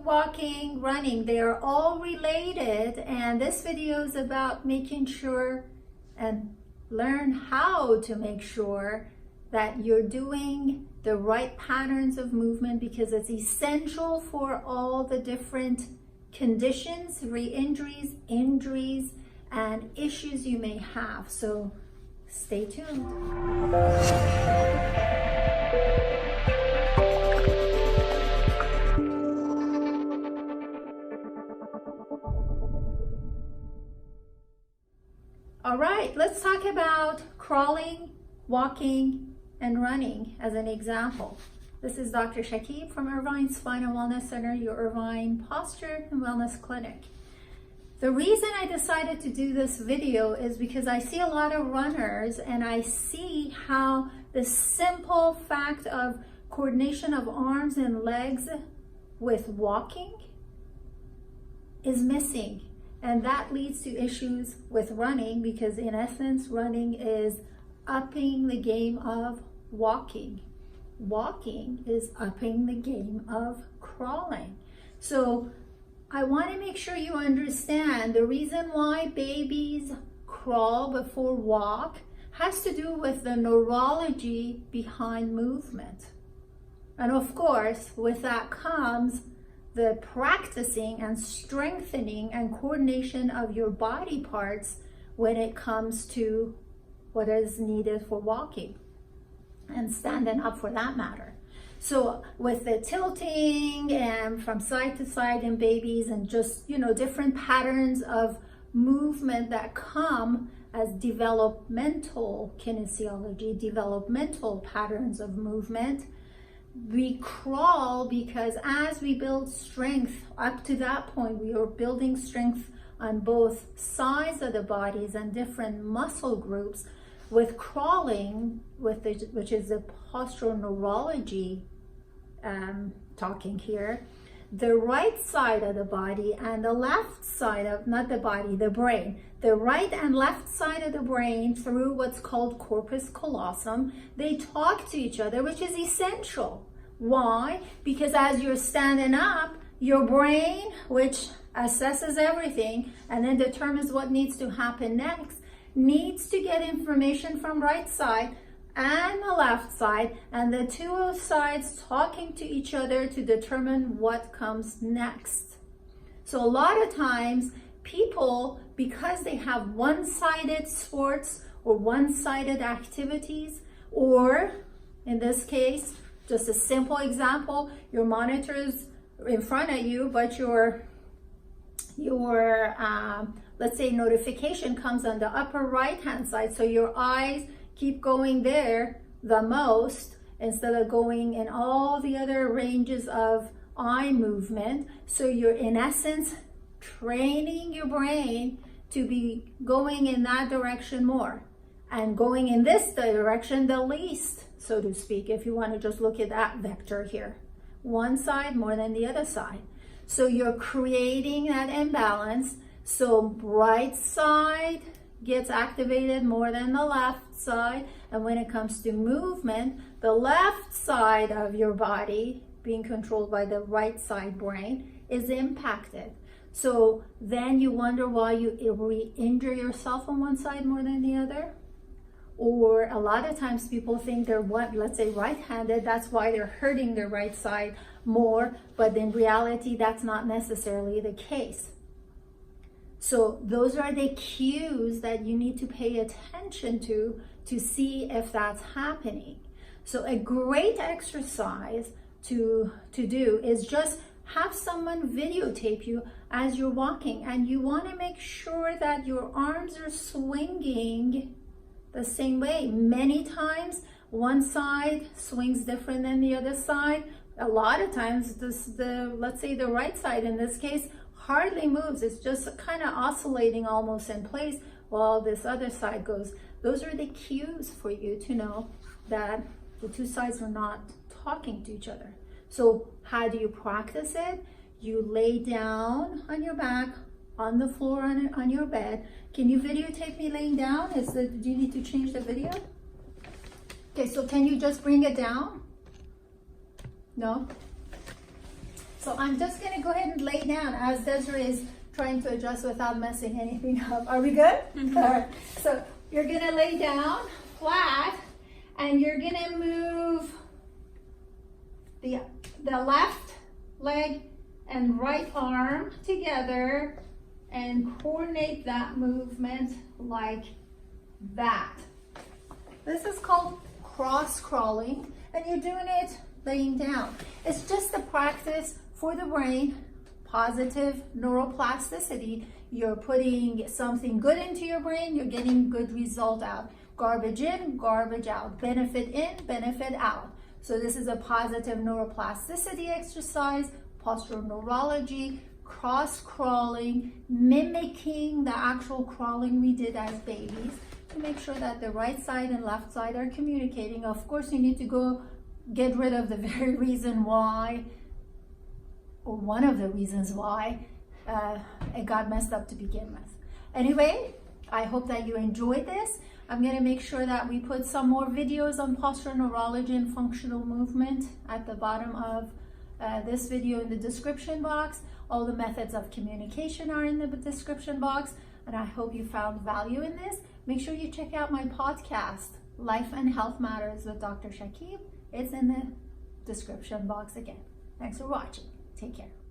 walking, running, they are all related, and this video is about making sure and learn how to make sure that you're doing the right patterns of movement, because it's essential for all the different conditions, re-injuries, injuries, and issues you may have. So stay tuned. All right, let's talk about crawling, walking, and running as an example. This is Dr. Shakib from Irvine Spinal Wellness Center, your Irvine Posture and Wellness Clinic. The reason I decided to do this video is because I see a lot of runners, and I see how the simple fact of coordination of arms and legs with walking is missing. And that leads to issues with running, because in essence, running is upping the game of walking. Walking is upping the game of crawling. So I want to make sure you understand the reason why babies crawl before walk has to do with the neurology behind movement. And of course, with that comes the practicing and strengthening and coordination of your body parts when it comes to what is needed for walking and standing up, for that matter. So with the tilting and from side to side in babies, and just, different patterns of movement that come as developmental kinesiology, developmental patterns of movement, we crawl because as we build strength, up to that point, we are building strength on both sides of the bodies and different muscle groups. With crawling, which is the postural neurology talking here, the right side of the body and the left side of, not the body, the brain, the right and left side of the brain, through what's called corpus callosum, they talk to each other, which is essential. Why? Because as you're standing up, your brain, which assesses everything and then determines what needs to happen next, needs to get information from right side and the left side, and the two sides talking to each other to determine what comes next. So a lot of times people, because they have one-sided sports or one-sided activities, or in this case, just a simple example, your monitor is in front of you, but your let's say notification comes on the upper right hand side, so your eyes keep going there the most instead of going in all the other ranges of eye movement. So you're in essence training your brain to be going in that direction more, and going in this direction the least, so to speak, if you want to just look at that vector here, one side more than the other side. So you're creating that imbalance. So right side gets activated more than the left side, and when it comes to movement, the left side of your body, being controlled by the right side brain, is impacted. So then you wonder why you re-injure yourself on one side more than the other. Or a lot of times people think they're, let's say right-handed, that's why they're hurting their right side more, but in reality that's not necessarily the case. So those are the cues that you need to pay attention to see if that's happening. So a great exercise to do is just have someone videotape you as you're walking, and you want to make sure that your arms are swinging the same way. Many times one side swings different than the other side. A lot of times let's say the right side in this case hardly moves. It's just kind of oscillating almost in place while this other side goes. Those are the cues for you to know that the two sides are not talking to each other. So how do you practice it? You lay down on your back on the floor on your bed. Can you videotape me laying down? Do you need to change the video? Okay, so can you just bring it down? No? So I'm just going to go ahead and lay down as Desiree is trying to adjust without messing anything up. Are we good? Mm-hmm. All right. So you're going to lay down flat and you're going to move the left leg and right arm together and coordinate that movement like that. This is called cross crawling, and you're doing it laying down. It's just a practice for the brain, positive neuroplasticity. You're putting something good into your brain, you're getting good result out. Garbage in, garbage out. Benefit in, benefit out. So this is a positive neuroplasticity exercise, postural neurology, cross crawling, mimicking the actual crawling we did as babies to make sure that the right side and left side are communicating. Of course, you need to go get rid of the very reason why, or one of the reasons why it got messed up to begin with. Anyway, I hope that you enjoyed this. I'm going to make sure that we put some more videos on postural neurology and functional movement at the bottom of this video in the description box. All the methods of communication are in the description box, and I hope you found value in this. Make sure you check out my podcast, Life and Health Matters with Dr. Shakib. It's in the description box again. Thanks for watching. Take care.